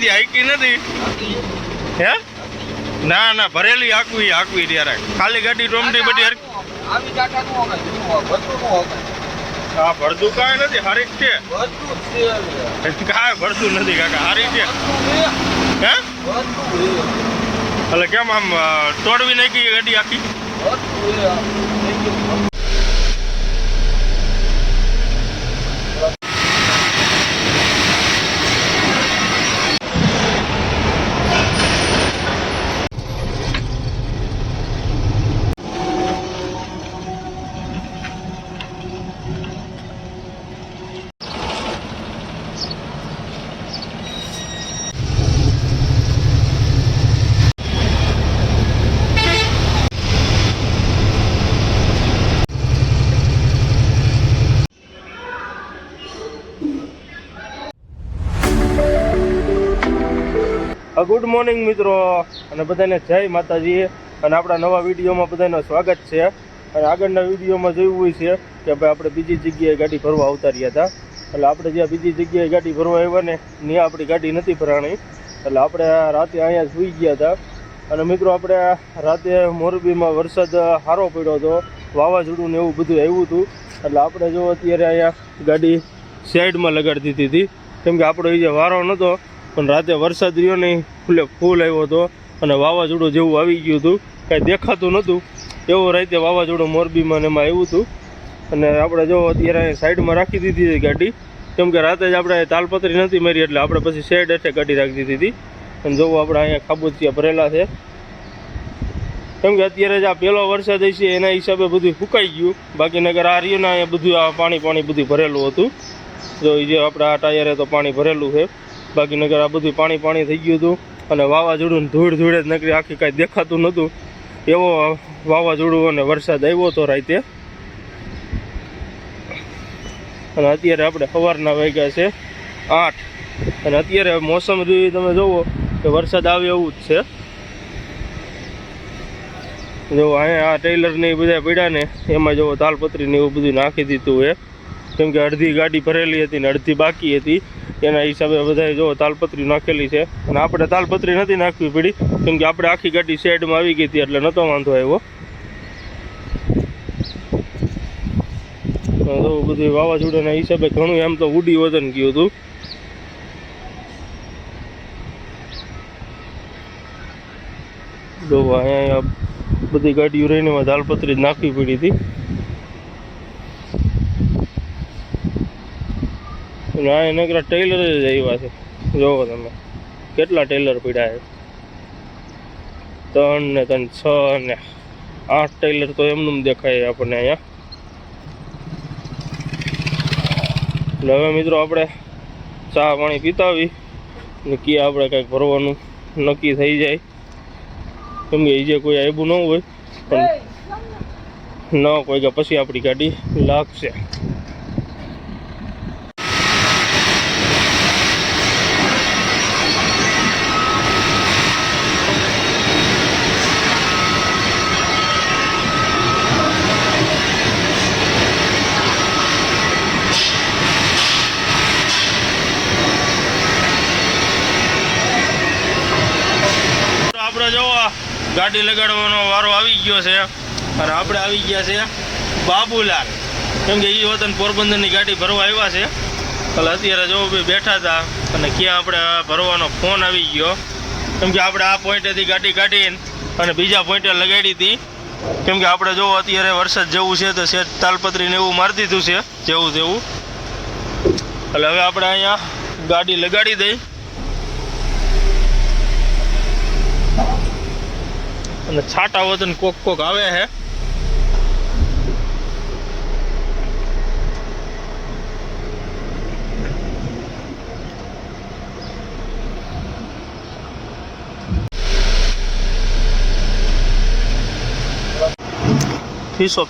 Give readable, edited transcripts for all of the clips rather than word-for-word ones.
ગાડી હાઈકી નથી હે ના ના ભરેલી હાકવી ત્યારે ખાલી ગાડી ટોમટી બધી આવી જાટા નો હોગાય બધું નો હોગાય હા ભરતું કાંઈ નથી હારી છે બધું છે કાંઈ ભરતું નથી કાકા હારી છે હે બધું એટલે કેમ આમ તોડવી નાખી ગાડી આખી બધું ગુડ મોર્નિંગ મિત્રો અને બધાને જય માતાજી અને આપણા નવા વિડીયોમાં બધાનું સ્વાગત છે અને આગળના વિડીયોમાં જોયું હોય છે કે ભાઈ આપણે બીજી જગ્યાએ ગાડી ભરવા આવતા રહ્યા હતા એટલે આપણે જ્યાં બીજી જગ્યાએ ગાડી ભરવા આવ્યા ને ત્યાં આપણી ગાડી નથી ભરાણી એટલે આપણે રાતે અહીંયા સૂઈ ગયા હતા અને મિત્રો આપણે રાતે મોરબીમાં વરસાદ સારો પડ્યો હતો વાવાઝોડું ને એવું બધું આવ્યું હતું એટલે આપણે જો અત્યારે અહીંયા ગાડી સાઈડમાં લગાડી દીધી હતી કેમ કે આપણો એ જે વારો નહોતો પણ રાતે વરસાદ રહ્યો નહીં ફૂલ આવ્યો હતો અને વાવાઝોડું જેવું આવી ગયું હતું કાંઈ દેખાતું નહોતું એવું રાતે વાવાઝોડું મોરબીમાં એમાં આવ્યું હતું અને આપણે જો અત્યારે સાઈડમાં રાખી દીધી હતી ગાડી કેમ કે રાતે જ આપણે તાલપત્રી નથી મારી એટલે આપણે પછી શેડ હેઠે ગાડી રાખી દીધી હતી અને જોવું આપણે અહીંયા ખાબોચિયા ભરેલા છે કેમ કે અત્યારે જ આ પહેલો વરસાદ હશે એના હિસાબે બધું સુકાઈ ગયું બાકી નગર આ રહ્યું ને અહીંયા બધું આ પાણી બધું ભરેલું હતું જો જે આપણે આ ટાયરે તો પાણી ભરેલું છે બાકી નગર આ બધું પાણી થઈ ગયું હતું અને વાવાઝોડું ધૂળ જ નકરી આખી કાંઈ દેખાતું નહોતું એવો વાવાઝોડું અને વરસાદ આવ્યો હતો રાતે અને અત્યારે આપણે સવારના વાગ્યા છે 8 અને અત્યારે મોસમ તમે જુઓ કે વરસાદ આવે એવું જ છે જો અહીંયા આ ટેલરની બધા પડ્યા ને એમાં જો તાલપત્રીને એવું બધું નાખી દીધું છે કેમ કે અડધી ગાડી ભરેલી હતી ને અડધી બાકી હતી એના હિસાબે બધાએ જો તાલપત્રી નાખેલી છે અને આપણે તાલપત્રી નથી નાખવી પડી કેમ કે આપણે આખી ગાડી સાઈડમાં આવી ગઈ હતી એટલે નહોતો વાંધો આવ્યો તો બધું વાવાઝોડાના હિસાબે ઘણું એમ તો ઉડી વજન ગયું હતું જો અહીંયા બધી ગાડીઓ રહીને એમાં તાલપત્રી જ નાખવી પડી હતી આ નકરા ટેલર જ આવ્યા છે જોવો તમે કેટલા ટેલર પડ્યા છે 3 ને 3 6 ને 8 ટેલર તો એમનું દેખાય આપણને અહીંયા એટલે હવે મિત્રો આપણે ચા પાણી પીતાવી ને કે આપણે કંઈક ભરવાનું નક્કી થઈ જાય કેમ કે જે કોઈ આવ્યું ન હોય પણ ન કોઈ કે પછી આપણી ગાડી લાગશે ગાડી લગાડવાનો વારો આવી ગયો છે અને આપણે આવી ગયા છે બાબુલાલ કેમ કે એ વતન પોરબંદરની ગાડી ભરવા આવ્યા છે એટલે અત્યારે જો બેઠા હતા અને ક્યાં આપણે ભરવાનો ફોન આવી ગયો કેમ કે આપણે આ પોઈન્ટેથી ગાડી કાઢીને અને બીજા પોઈન્ટે લગાડી હતી કેમ કે આપણે જો અત્યારે વરસાદ જેવું છે તો સેટ તાલપત્રીને એવું મારી દીધું છે જેવું તેવું એટલે હવે આપણે અહીંયા ગાડી લગાડી દઈ અને છાટા વતન કોક આવે છે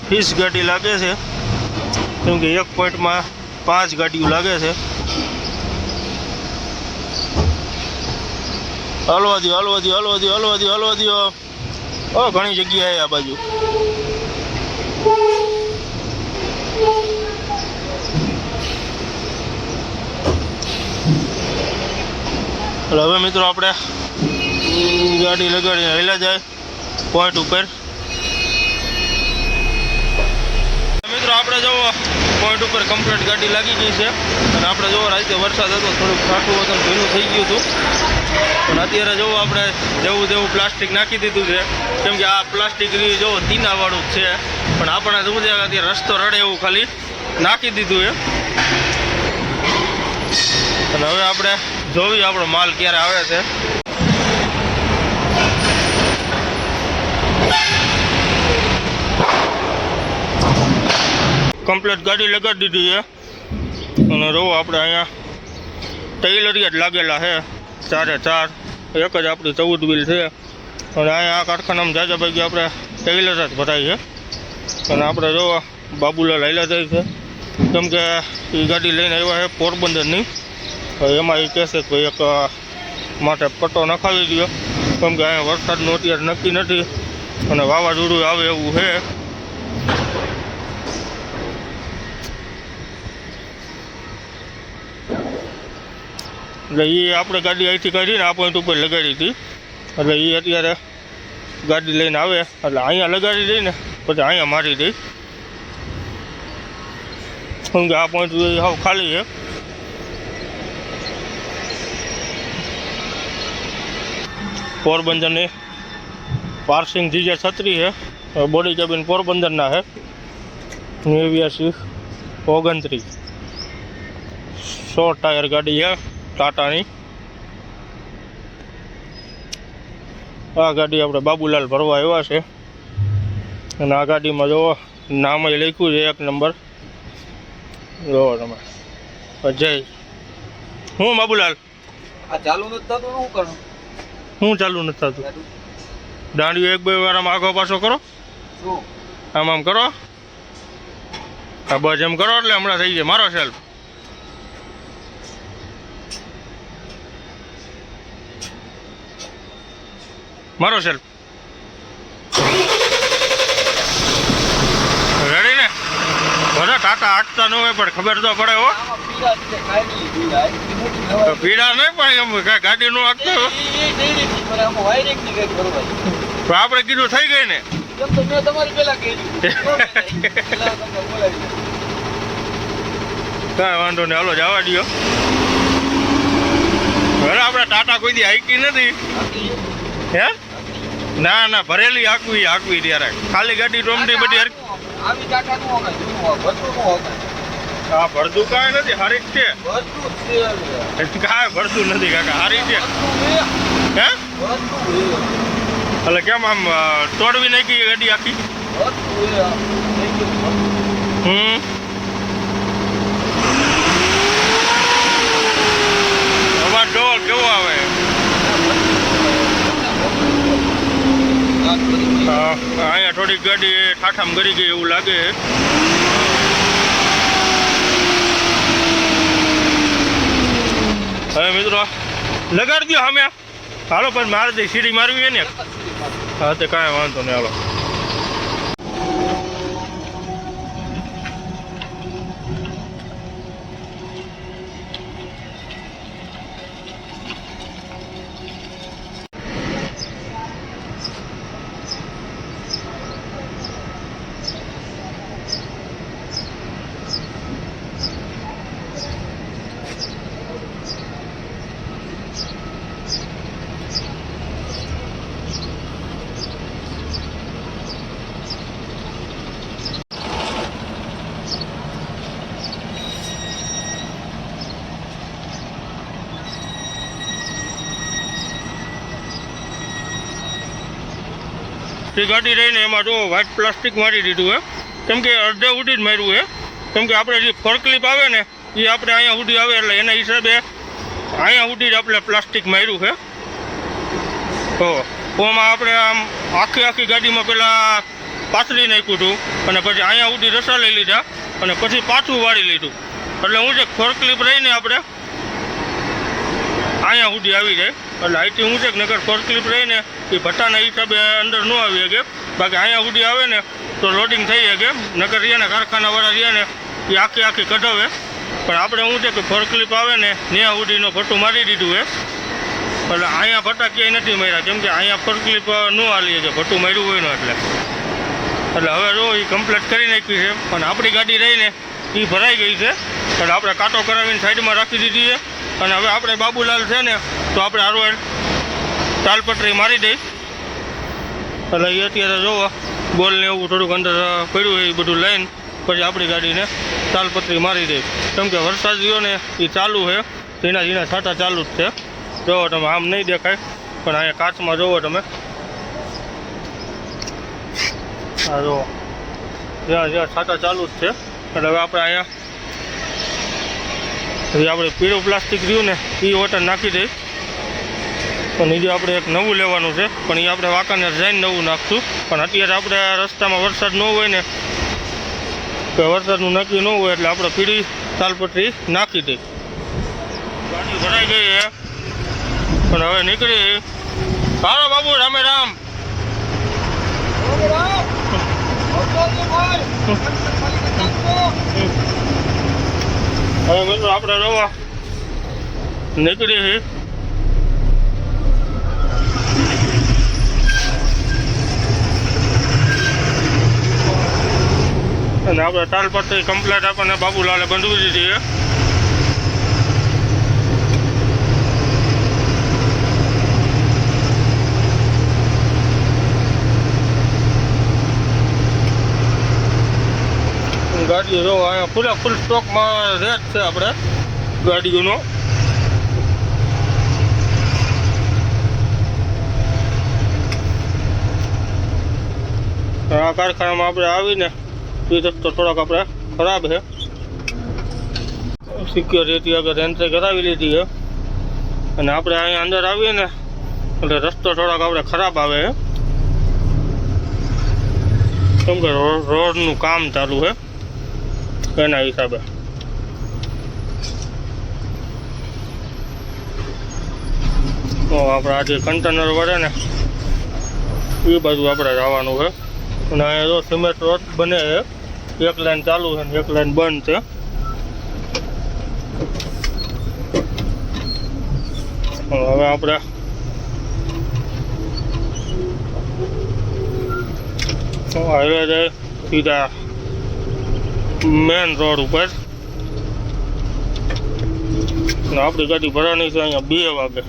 ફીસ ગાડી લાગે છે કેમ કે એક પોઈન્ટમાં 5 ગાડીઓ લાગે છે હલવા દો ઘણી જગ્યાએ આ બાજુ એટલે હવે મિત્રો આપણે ગાડી લગાડીને હેલા જાય પોઈન્ટ ઉપર. મિત્રો આપણે જુઓ પોઈન્ટ ઉપર કમ્પ્લીટ ગાડી લાગી ગઈ છે અને આપણે જુઓ રાતે વરસાદ હતો થોડુંક છાંટું હતું ભીનું થઈ ગયું હતું પણ અત્યારે જુઓ આપણે જેવું પ્લાસ્ટિક નાખી દીધું છે કેમ કે આ પ્લાસ્ટિક જુઓ તીનાવાળું જ છે પણ આપણે શું છે અત્યારે રસ્તો રડે એવું ખાલી નાખી દીધું છે અને હવે આપણે જોઈએ આપણો માલ ક્યારે આવે છે. કમ્પ્લીટ ગાડી લગાડી દીધી છે અને રહો આપણે અહીંયા ટેલરિયા જ લાગેલા છે 4x4 એક જ આપણી 14 વ્હીલ છે અને અહીંયા આ કારખાનામાં જાજા ભાઈ આપણે ટેલર જ ભરાય છે અને આપણે જો બાબુલાલ હાલ્યા જાય છે કેમ કે એ ગાડી લઈને આવ્યા છે પોરબંદરની. એમાં એ કહેશે કે એક માટે પટ્ટો નખાવી દો કેમ કે અહીંયા વરસાદનું અત્યારે નક્કી નથી અને વાવાઝોડું આવે એવું છે. એટલે એ આપણે ગાડી અહીંથી કાઢીને આ પોઈન્ટ ઉપર લગાડી હતી એટલે એ અત્યારે ગાડી લઈને આવે એટલે અહીંયા લગાડી દઈને પછી અહીંયા મારી દઈ કેમ કે આ પોઈન્ટ હાવ ખાલી છે. પોરબંદરની પાર્સિંગ જીજે 36 છે બોડી કેબિન પોરબંદરના છે 89 29 100 ટાયર ગાડી છે ટાટાની. આ ગાડી આપણે બાબુલાલ ભરવા આવ્યા છે અને આ ગાડીમાં જો નામ લખ્યું છે 1 નંબર જો તમે અજય. હું બાબુલાલ આ ચાલુ નથી થતું શું કરું? હું ચાલુ નથી થતું? દાંડિયો 1-2 વાર આમ આગો પાછો કરો, શું આમ કરો, આ બસ એમ કરો એટલે હમણાં થઈ જાય. મારો સેલ્ફ રેડી ને? બધા ટાટા હાટતા ન હોય પણ ખબર તો પડે હો. પીડા નહીં પણ એમ ગાડી નું હાંકતો તો આપણે કીધું થઈ ગઈ ને. કાંઈ વાંધો નહીં, હાલો જવા દો. હવે આપણે ટાટા કોઈ દી હાંકી નથી હે? ના ના, ભરેલી હાંકવી ત્યારે ખાલી ગાડી રોમડી બધી હા ભરતું કાંઈ નથી, હારી જ છે. કાંઈ ભરતું નથી કાકા, હારી છે હે? એટલે કેમ આમ તોડવી નાખી ગાડી આખી? અવાજ જોવો કેવો આવે. અહીંયા થોડીક ગાડી ઠાઠામ કરી ગઈ એવું લાગે. હવે મિત્રો લગાડી દો અમે. હાલો પણ મારી દે સીડી મારવી હોય ને. હા તે કાંઈ વાંધો નહીં, હાલો. ગાડી રહીને એમાં જો વ્હાઇટ પ્લાસ્ટિક મારી દીધું હે કેમ કે અડધે ઉડી જ માર્યું હે કેમ કે આપણે જે ફોરક્લિપ આવે ને એ આપણે અહીંયા સુધી આવે એટલે એના હિસાબે અહીંયા સુધી જ આપણે પ્લાસ્ટિક માર્યું છે. તો ઓમાં આપણે આમ આખી ગાડીમાં પહેલાં પાથરી નાખ્યું હતું અને પછી અહીંયા સુધી રસા લઈ લીધા અને પછી પાછું વાળી લીધું એટલે હું છે ફોરક્લિપ રહીને આપણે અહીંયા સુધી આવી જાય એટલે અહીંથી હું છે નગર ફોરક્લિપ રહીને એ ભટ્ટાના હિસાબે અંદર ન આવી શકે. બાકી અહીંયા સુધી આવે ને તો લોડિંગ થઈ શકે. નગર રહ્યા ને કારખાનાવાળા રહ્યા ને એ આખી કઢાવે પણ આપણે શું છે કે ફોરક્લિપ આવે ને ત્યાં સુધીનો ભટ્ટું મારી દીધું છે એટલે અહીંયા ભટ્ટા ક્યાંય નથી માર્યા, કેમ કે અહીંયા ફરકલીપ ન હાલીએ છે, ભટ્ટું માર્યું હોય ને એટલે હવે જો એ કમ્પ્લીટ કરી નાખી છે. અને આપણી ગાડી રહીને એ ભરાઈ ગઈ છે એટલે આપણે કાંટો કરાવીને સાઈડમાં રાખી દીધી છે. અને હવે આપણે બાબુલાલ છે ને તો આપણે હારવાર તાલપત્રી મારી દઈ. એટલે એ અત્યારે જોવો બોલને એવું થોડુંક અંદર પડ્યું હોય એ બધું લઈને પછી આપણી ગાડીને તાલપત્રી મારી દઈ. કેમ કે વરસાદ રહ્યો ને એ ચાલુ છે, ઝીણા ઝીણા છાંટા ચાલુ જ છે. જોવો તમે, આમ નહીં દેખાય પણ અહીંયા કાચમાં જોવો તમે, હા જોવો જ્યાં જ્યાં છાંટા ચાલુ જ છે. એટલે હવે આપણે અહીંયા આપણે પીળું પ્લાસ્ટિક રહ્યું ને એ વોટર નાખી દઈ. પણ એ આપણે એક નવું લેવાનું છે, પણ એ આપણે વાંકાને જઈને નવું નાખશું. પણ અત્યારે આપણે રસ્તામાં વરસાદ ન હોય ને કે વરસાદનું નક્કી ન હોય એટલે આપણે પીળી તાલપત્રી નાખી દઈ. ગાડી ભરાઈ ગઈ છે પણ હવે નીકળી. હાલો બાબુ, રામે રામ. હવે મિત્રો આપણે રવા નીકળી છે. અને આપણે તાલપત્રી કમ્પ્લેટ આપણને બાબુલાલે બંધવી દીધી છે. ગાડીઓ જો અહીંયા ફૂલ સ્ટોકમાં રેટ છે આપણે ગાડીઓનો. આ કારખાનામાં આપણે આવીને એ રસ્તો થોડોક આપણે ખરાબ છે. સિક્યોરિટી આગળ એન્ટ્રી કરાવી લીધી છે અને આપણે અહીંયા અંદર આવીએ ને એટલે રસ્તો થોડોક આપણે ખરાબ આવે છે, કેમ કે રોડનું કામ ચાલુ છે એના હિસાબે. આપણે આ જે કન્ટેનર વળે ને એ બાજુ આપણે જવાનું છે. અને અહીંયા જો સિમેન્ટ રોડ બને છે, એક લાઈન ચાલુ છે ને એક લાઈન બંધ છે. હવે આપણે હાઈવે જાય સીધા મેન રોડ ઉપર. આપણી ગાડી ભરવાની છે અહીંયા 2 વાગે.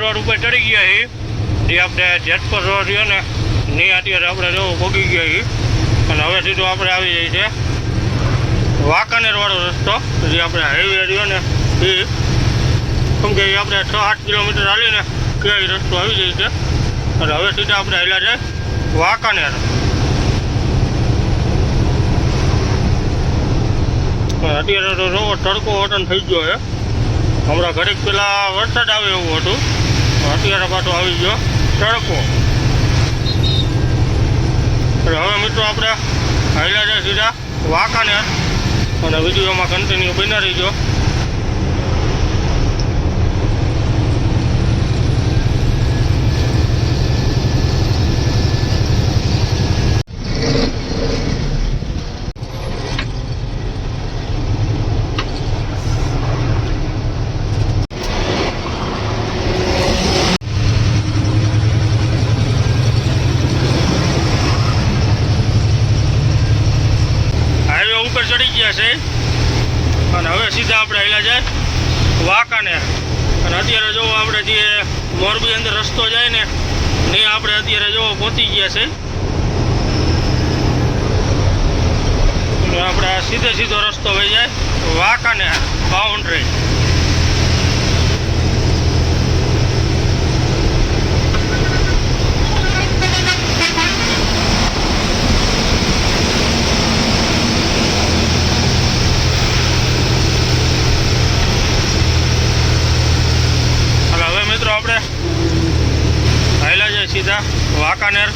રોડ ઉપર ચડી ગયા છીએ, જે આપણે જેતપુર રોડ રહ્યો ને ની અત્યારે આપણે જો પહોંચી ગયા છીએ. અને હવે સીધો આપણે આવી જઈએ છીએ વાંકાનેર વાળો રસ્તો, જે આપણે હાઈવે રહ્યો ને એ, કેમ કે આપણે 6-8 કિલોમીટર હાલીને કે એ રસ્તો આવી જાય છે. અને હવે સીધા આપણે હાલ્યા છે વાંકાનેર. અત્યારે તો જો તડકો વટન થઈ ગયો છે. હમણાં ઘડીક પહેલાં વરસાદ આવે એવું હતું, અત્યારે પાછો આવી ગયો તડકો. એટલે હવે મિત્રો આપણે હાલ્યા જાય સીધા વાંકાનેર અને વિડીયોમાં કન્ટિન્યુ બની રહીજો. ચડી ગયા છે અને હવે સીધા આપણે હાલ્યા જાય વાંકાનેર. અને અત્યારે જો આપણે જે મોરબી અંદર રસ્તો જાય ને એ આપણે અત્યારે જો પહોંચી ગયા છે. આપણે સીધો રસ્તો વહી જાય વાંકાનેર બાઉન્ડ્રી. વાંકાનેર,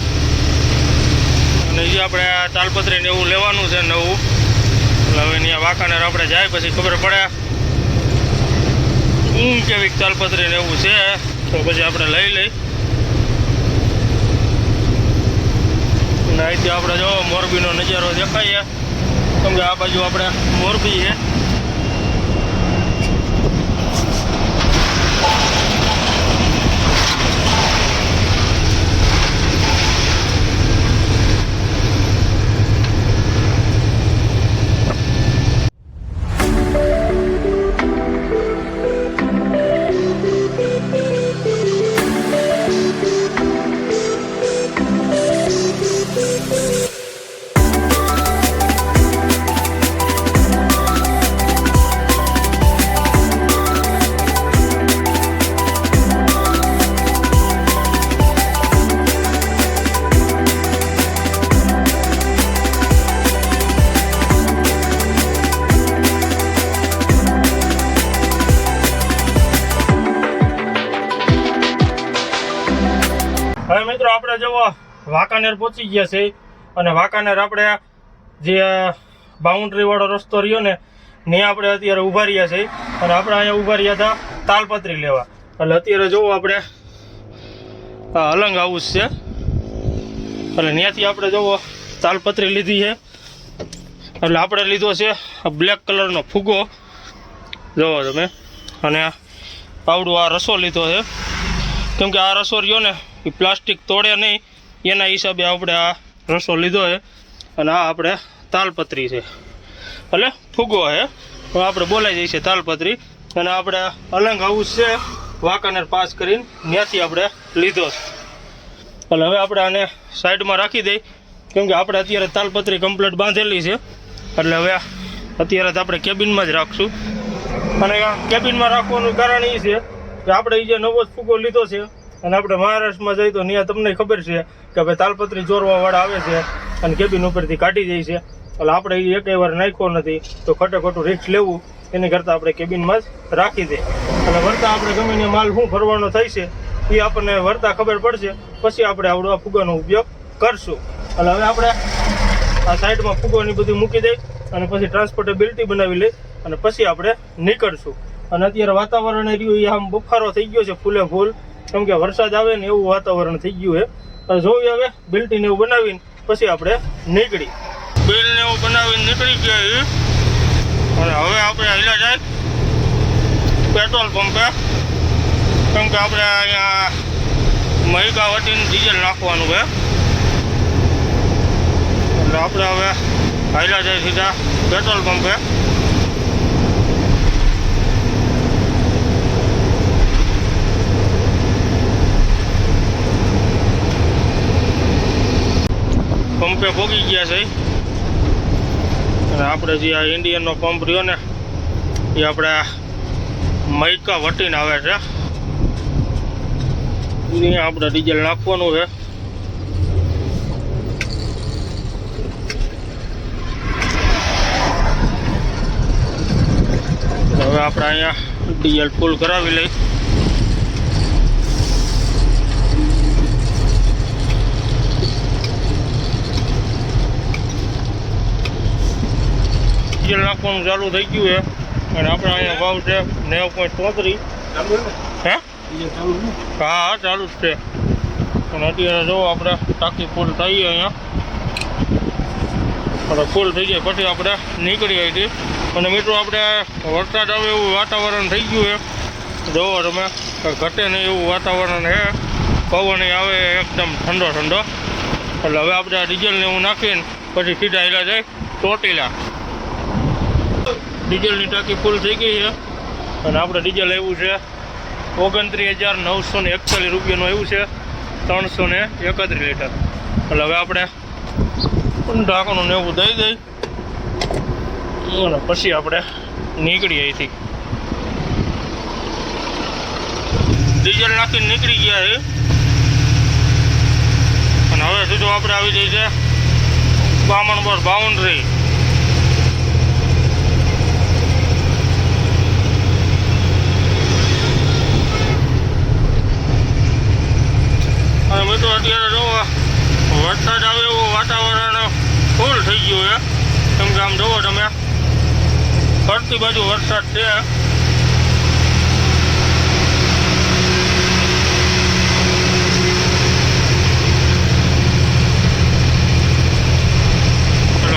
અને જે આપણે તાલપત્રી ને એવું લેવાનું છે નવું. એટલે હવે ત્યાં વાંકાનેર આપણે જાય પછી ખબર પડે કેવી તાલપત્રી ને એવું છે, તો પછી આપણે લઈ લઈ. અને અહીંથી આપણે જો મોરબીનો નજારો દેખાઈએ, કેમ કે આ બાજુ આપણે મોરબી છે. હવે મિત્રો આપણે જો વાંકાનેર પહોંચી ગયા છે, અને વાંકાનેર આપણે જે બાઉન્ડ્રી વાળો રસ્તો રહ્યો ને ત્યાં આપણે અત્યારે ઊભા રહ્યા છે. અને આપણે અહીંયા ઊભા રહ્યા હતા તાલપત્રી લેવા. એટલે અત્યારે જોવો આપણે આ અલંગ હાઉસ છે, એટલે ત્યાંથી આપણે જોવો તાલપત્રી લીધી છે. એટલે આપણે લીધો છે બ્લેક કલરનો ફુગ્ગો, જોવો તમે. અને આવડું આ રસો લીધો છે, કેમ કે આ રસો રહ્યો ને એ પ્લાસ્ટિક તોડે નહીં એના હિસાબે આપણે આ રસો લીધો છે. અને આ આપણે તાલપત્રી છે, એટલે ફુગ્ગો છે, તો આપણે બોલાઈ જઈએ છીએ તાલપત્રી. અને આપણે અલંગ હાઉસ છે વાંકાનેર પાસ કરીને ત્યાંથી આપણે લીધો છે. એટલે હવે આપણે આને સાઈડમાં રાખી દઈએ, કેમ કે આપણે અત્યારે તાલપત્રી કમ્પ્લીટ બાંધેલી છે. એટલે હવે અત્યારે તો આપણે કેબિનમાં જ રાખશું. અને કેબિનમાં રાખવાનું કારણ એ છે કે આપણે એ જે નવો જ ફુગ્ગો લીધો છે, અને આપણે મહારાષ્ટ્રમાં જઈએ તો ત્યાં તમને ખબર છે કે ભાઈ તાલપત્રી ચોરવાવાળા આવે છે અને કેબિન ઉપરથી કાઢી જાય છે. એટલે આપણે એ એકેય વાર નાખ્યો નથી, તો ખોટે ખોટું રિસ્ક લેવું એની કરતાં આપણે કેબિનમાં જ રાખી દઈએ. અને વરતા આપણે ગમે તે માલ શું ભરવાનો થાય છે એ આપણને વરતા ખબર પડશે, પછી આપણે આવડો આ ફુગ્ગાનો ઉપયોગ કરશું. એટલે હવે આપણે આ સાઈડમાં ફુગ્ગોની બધું મૂકી દઈ અને પછી ટ્રાન્સપોર્ટેબિલિટી બનાવી લઈ અને પછી આપણે નીકળશું. અને અત્યારે વાતાવરણ રહ્યું એ આમ બફારો થઈ ગયો છે ફૂલે ફૂલ, કેમ કે વરસાદ આવે ને એવું વાતાવરણ થઈ ગયું છે. જોઈએ હવે બિલ્ટીને એવું બનાવીને પછી આપણે નીકળી. બિલને એવું બનાવીને નીકળી ગયા. અને હવે આપણે હાલ્યા જાય પેટ્રોલ પંપે, કેમ કે આપણે અહીંયા મહિકા વટીને ડીઝલ નાખવાનું છે. એટલે આપણે હવે હાલ્યા જાય સીધા પેટ્રોલ પંપે. પંપે ભોગી ગયા છે, અને આપણે જે આ ઇન્ડિયનનો પંપ રહ્યો ને એ આપણે મૈકા વટીને આવે છે. અહીંયા આપણે ડીઝલ નાખવાનું છે. હવે આપણે અહીંયા ડીઝલ ફૂલ કરાવી લઈ. ડીઝલ નાખવાનું ચાલુ થઈ ગયું છે, અને આપણે અહીંયા ભાવ છે 9.33. હે હા ચાલુ જ છે. અને અત્યારે જો આપણે ટાંકી ફૂલ થઈએ અહીંયા, એટલે ફૂલ થઈ જાય પછી આપણે નીકળી આવી. અને મિત્રો આપણે વરસાદ આવે એવું વાતાવરણ થઈ ગયું છે, જોવો તમે ઘટે નહીં એવું વાતાવરણ છે. પવન આવે એકદમ ઠંડો ઠંડો. એટલે હવે આપણે આ ડીઝલને એવું નાખીને પછી સીધા હેલા જાય ચોટીલા. ડીઝલની ટાંકી ફૂલ થઈ ગઈ છે, અને આપણે ડીઝલ આવ્યું છે 29,941 રૂપિયાનું આવ્યું છે, 331 લીટર. એટલે હવે આપણે ઢાંકણું ને એવું દઈ દઈ અને પછી આપણે નીકળીએ અહીંથી. ડીઝલ નાખીને નીકળી ગયા છે, અને હવે સીધું આપણે આવી જઈએ છે બામણબોર બાઉન્ડ્રી. અને મિત્રો અત્યારે જોવો વરસાદ આવે એવું વાતાવરણ ફૂલ થઈ ગયું છે. કેમ કે આમ જોવો તમે ફરતી બાજુ વરસાદ છે.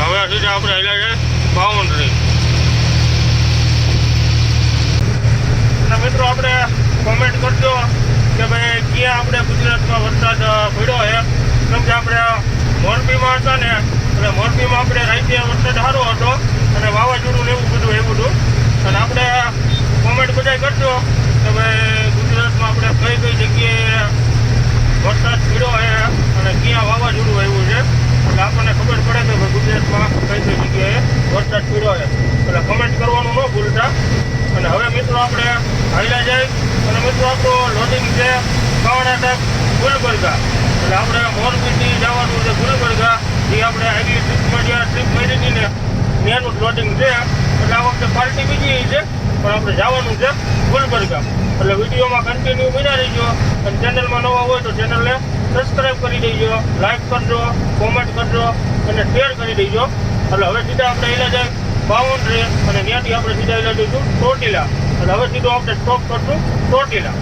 હવે સીધા આપણે હેલા છે બાઉન્ડ્રી. અને મિત્રો આપણે કોમેન્ટ કરજો કે ભાઈ ક્યાં આપણે ગુજરાતમાં વરસાદ પડ્યો છે. કેમ કે આપણે મોરબીમાં હતા ને એટલે મોરબીમાં આપણે રાતે વરસાદ સારો હતો અને વાવાઝોડું ને એવું બધું એવું હતું. અને આપણે કોમેન્ટ બધા કરજો કે ભાઈ ગુજરાતમાં આપણે કઈ કઈ જગ્યાએ વરસાદ પડ્યો છે અને ક્યાં વાવાઝોડું આવ્યું છે. એટલે આપણને ખબર પડે કે ભાઈ ગુજરાતમાં કઈ કઈ જગ્યાએ વરસાદ પડ્યો છે. એટલે કમેન્ટ કરવાનું ન ભૂલતા. અને હવે મિત્રો આપણે હાલ્યા જાય અને મિત્રો આપણું લોડિંગ છે કર્ણાટક ગુલબર્ગા. એટલે આપણે મોરબીથી જવાનું છે ગુલબર્ગા. જે આપણે આગલી ટ્રીપમાં જ્યાં ટ્રીપ કરી હતી ને ત્યાંનું જ લોડિંગ છે. એટલે આ વખતે પાર્ટી બીજી છે પણ આપણે જવાનું છે ગુલબર્ગા. એટલે વિડીયોમાં કન્ટિન્યુ બન્યા રહીજો અને ચેનલમાં નવા હોય તો ચેનલને સબસ્ક્રાઈબ કરી દેજો, લાઈક કરજો, કોમેન્ટ કરજો અને શેર કરી દેજો. એટલે હવે સીધા આપણે હેલા જાય બાઉન્ડ્રી અને ત્યાંથી આપણે સીધા હેલા જઈશું ચોટીલા. એટલે હવે સીધો આપણે સ્ટોપ કરશું ચોટીલા.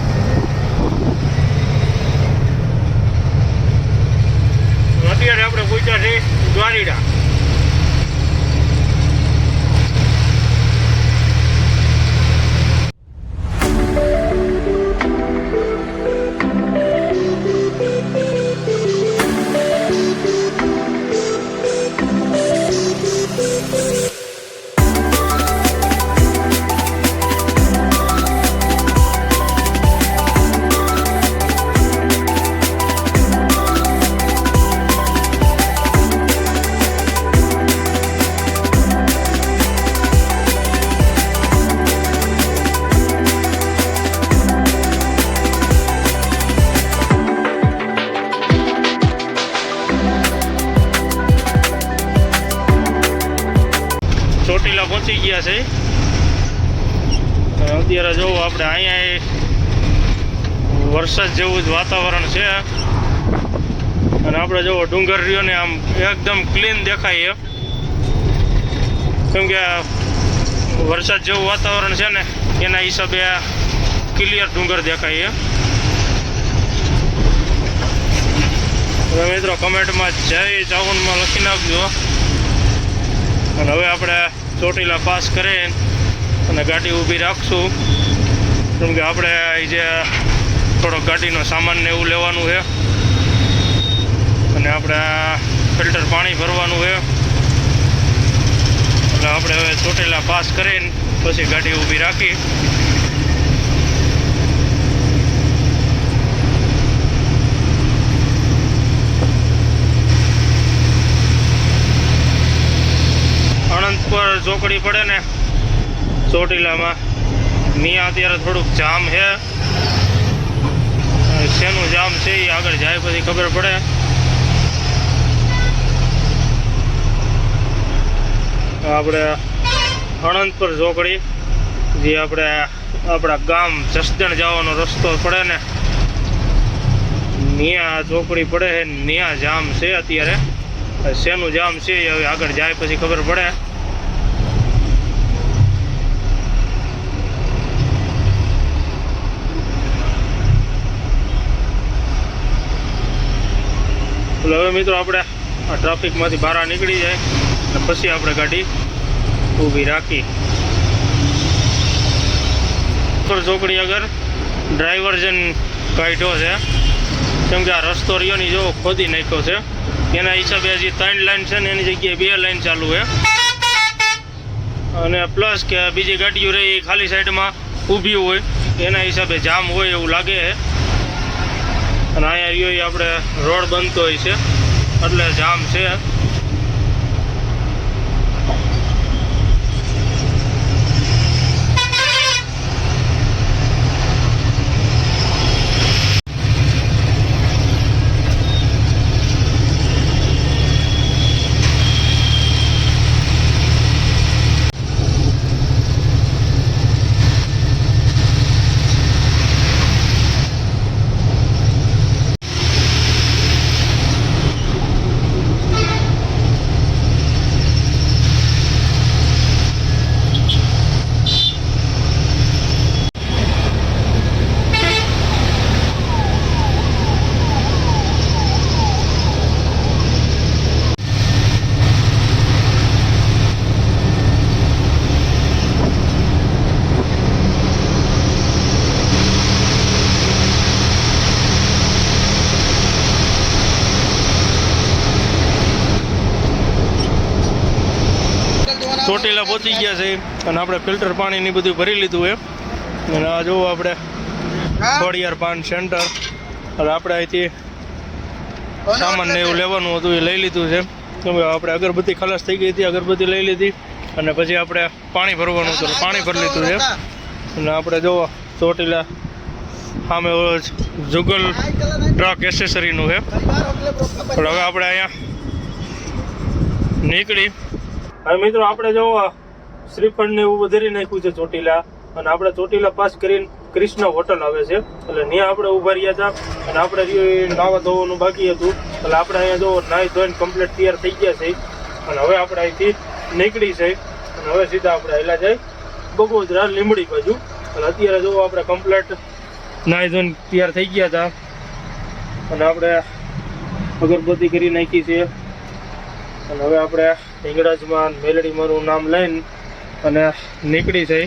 અત્યારે આપણે પહોંચ્યા છીએ દ્વારીડા. ચોટીલા પહોંચી ગયા છે. અત્યારે જોવું આપણે અહીંયા વરસાદ જેવું જ વાતાવરણ છે. અને આપણે જોવો ડુંગર રહ્યો ને આમ એકદમ ક્લીન દેખાય છે. કેમ કે વરસાદ જેવું વાતાવરણ છે ને એના હિસાબે ક્લિયર ડુંગર દેખાય છે. હવે મિત્રો કમેન્ટમાં જય ચાવનમાં લખી નાખજો. અને હવે આપણે ચોટીલા પાસ કરી અને ગાડી ઊભી રાખશું. કેમ કે આપણે જે થોડોક ગાડીનો સામાન ને એવું લેવાનું છે અને આપણે ફિલ્ટર પાણી ભરવાનું છે. એટલે આપણે હવે ચોટીલા પાસ કરીને પછી ગાડી ઊભી રાખી. અનંતપુર ચોકડી પડે ને ચોટીલામાં ત્યાં અત્યારે થોડુંક જામ છે. શેનું જામ છે એ આગળ જાય પછી ખબર પડે. આપણે અનંતપુર ચોકડી જે આપણે આપણા ગામ જસદણ જવાનો રસ્તો પડે ને ત્યાં ચોકડી પડે છે. ત્યાં જામ છે અત્યારે. શેનું જામ છે હવે આગળ જાય પછી ખબર પડે. એટલે હવે મિત્રો આપણે આ ટ્રાફિકમાંથી બહાર નીકળી જાય અને પછી આપણે ગાડી ઊભી રાખી. ચોકડી આગળ ડાયવર્ઝન કાઢ્યો છે. કેમ કે આ રસ્તો રહ્યો ની જો ખોદી નાખ્યો છે. એના હિસાબે હજી 3 લાઈન છે ને એની જગ્યાએ 2 લાઈન ચાલુ છે. અને પ્લસ કે બીજી ગાડીઓ રહી ખાલી સાઈડમાં ઊભી હોય એના હિસાબે જામ હોય એવું લાગે છે. અને અહીંયા રહ્યો આપણે રોડ બનતો હોય છે એટલે જામ છે. ચોટીલા પહોંચી ગયા છે અને આપણે ફિલ્ટર પાણીની બધું ભરી લીધું છે. અને આ જોવો આપણે ખોડિયાર પાન સેન્ટર, અને આપણે અહીંથી સામાન ને એવું લેવાનું હતું એ લઈ લીધું છે. કેમ કે આપણે અગરબત્તી ખલાસ થઈ ગઈ હતી, અગરબત્તી લઈ લીધી અને પછી આપણે પાણી ભરવાનું હતું, પાણી ભરી લીધું છે. અને આપણે જોવો ચોટીલા સામે જુગલ ટ્રક એસેસરીનું છે. પણ હવે આપણે અહીંયા નીકળી. હવે મિત્રો આપણે જોવો શ્રીફળ ને એવું વધારી નાખ્યું છે ચોટીલા, અને આપણે ચોટીલા પાસ કરીને કૃષ્ણ હોટલ આવે છે, એટલે ત્યાં આપણે ઊભા રહ્યા હતા. અને આપણે નાવા ધોવાનું બાકી હતું, એટલે આપણે અહીંયા જો નાહી ધોઈને કમ્પ્લીટ તૈયાર થઈ ગયા છે. અને હવે આપણે અહીંથી નીકળી છે અને હવે સીધા આપણે હેલા જાય બગોદરા લીંબડી બાજુ. અને અત્યારે જો આપણે કમ્પ્લીટ નાહી ધોઈને તૈયાર થઈ ગયા હતા, અને આપણે અગરબત્તી કરી નાખી છે. અને હવે આપણે હિંગળાજમાં મેલડીમાંનું નામ લઈને અને નીકળી છે.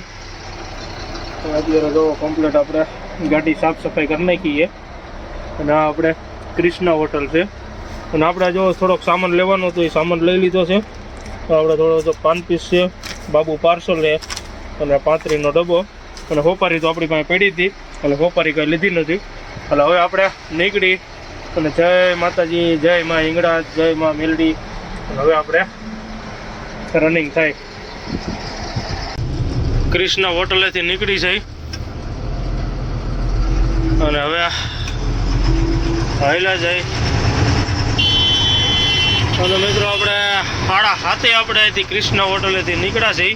અત્યારે જો કમ્પ્લીટ આપણે ગાડી સાફ સફાઈ કરી નાખીએ. અને આ આપણે કૃષ્ણ હોટલ છે. અને આપણે જો થોડોક સામાન લેવાનો હતો એ સામાન લઈ લીધો છે. તો આપણે થોડો પાન પીસ છે, બાબુ પાર્સલ છે, અને 35નો ડબ્બો, અને હોપારી તો આપણી પાસે પડી હતી, એટલે હોપારી કંઈ લીધી નથી. એટલે હવે આપણે નીકળી. અને જય માતાજી, જય માં હિંગળા, જય માં મેલડી. હવે આપણે રનિંગ થાય. કૃષ્ણ હોટલેથી નીકળી છે અને હવે હાઈલા જાય. અને મિત્રો આપણે 7:30 આપણે અહીંથી કૃષ્ણ હોટલેથી નીકળ્યા છે.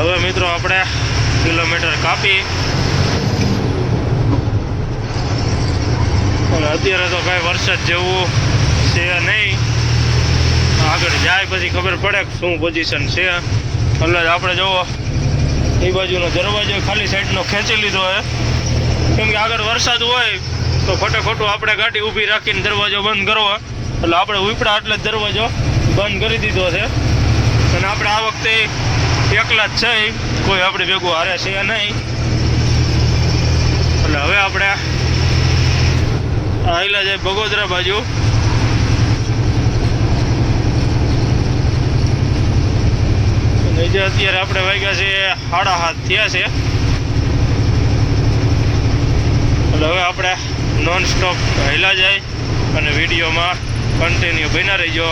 હવે મિત્રો આપણે કિલોમીટર કાપી. અને અત્યારે તો કાંઈ વરસાદ જેવું છે નહીં, આગળ જાય પછી ખબર પડે શું પોઝિશન છે. એટલે જ આપણે જોવો એ બાજુનો દરવાજો ખાલી સાઈડનો ખેંચી લીધો હોય, કેમ કે આગળ વરસાદ હોય તો ખોટું આપણે ગાડી ઊભી રાખીને દરવાજો બંધ કરવો, એટલે આપણે ઉપડા એટલે જ દરવાજો બંધ કરી દીધો છે. અને આપણે આ વખતે એકલા જ છે, કોઈ આપણે ભેગું હારે છે નહીં. એટલે હવે આપણે આવેલા જાય બગોદરા બાજુ. અને જે અત્યારે આપણે વાગ્યા છે 7:30 થયા છે. એટલે હવે આપણે નોન સ્ટોપ હેલા જાય અને વિડીયોમાં કન્ટિન્યુ બન્યા રહીજો.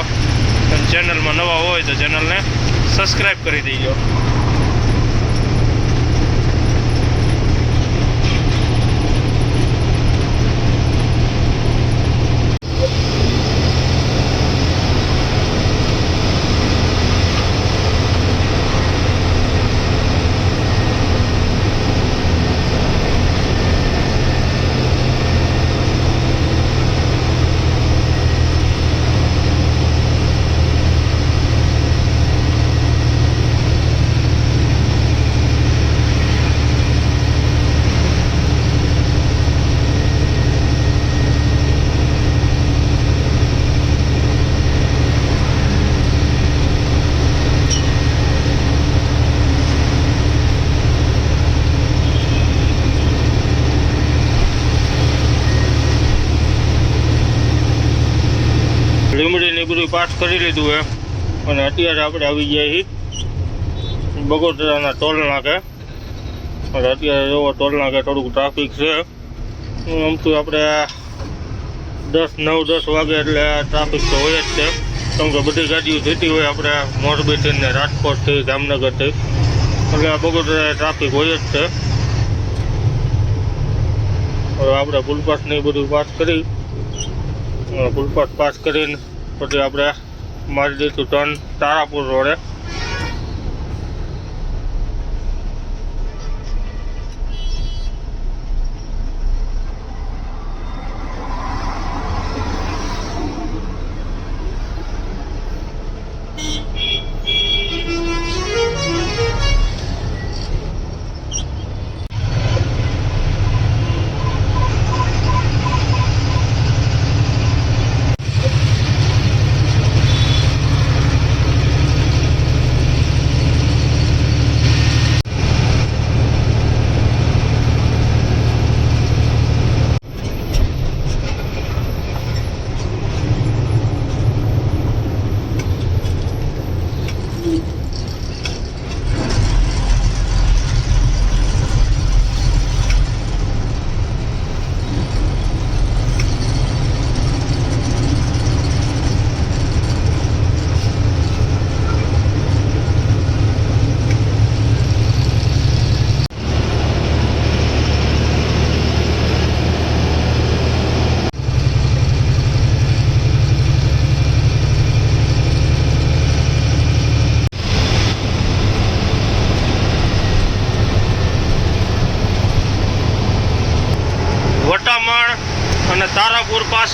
અને ચેનલમાં નવા હોય તો ચેનલને સબસ્ક્રાઈબ કરી દેજો. લીંબડીની બધું પાસ કરી લીધું છે. અને અત્યારે આપણે આવી ગયા છીએ બગોદરાના ટોલ નાકે. અને અત્યારે જોવો ટોલ નાકે થોડુંક ટ્રાફિક છે. આમ તો આપણે 9-10 વાગે એટલે ટ્રાફિક તો હોય જ છે, કેમ કે બધી ગાડીઓ જતી હોય આપણે મોરબીથી ને રાજકોટથી જામનગરથી, એટલે આ બગોદરા ટ્રાફિક હોય જ છે. હવે આપણે પુલપાસ ને બધું પાસ કરી, પુલપાસ પાસ કરીને પછી આપણે મારી દીધું ટર્ન તારાપુર રોડે.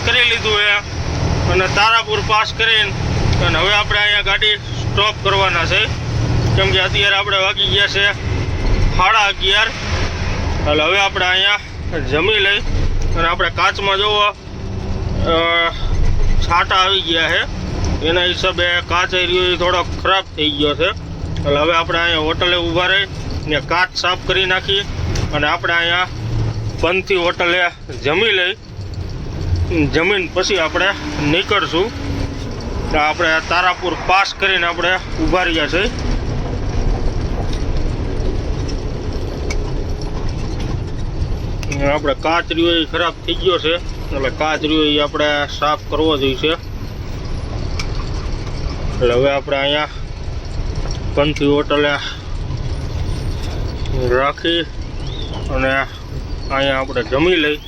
કરી લીધું છે અને તારાપુર પાસ કરીને અને હવે આપણે અહીંયા ગાડી સ્ટોપ કરવાના છે, કેમ કે અત્યારે આપણે વાગી ગયા છે 11:30. એટલે હવે આપણે અહીંયા જમી લઈ અને આપણે કાચમાં જોવો છાંટા આવી ગયા છે, એના હિસાબે કાચ રહ્યો એ થોડો ખરાબ થઈ ગયો છે. એટલે હવે આપણે અહીંયા હોટલે ઊભા રહી ને કાચ સાફ કરી નાખી અને આપણે અહીંયા પંથી હોટલે જમી લઈ. જમીન પછી આપણે નીકળશું. આપણે તારાપુર પાસ કરીને આપણે ઊભા રહ્યા છે. આપણે કાચ રહ્યો એ ખરાબ થઈ ગયો છે, એટલે કાચ રહ્યો એ આપણે સાફ કરવો જોઈશે. એટલે હવે આપણે અહીંયા પંથી હોટલે રાખી અને અહીંયા આપણે જમી લઈ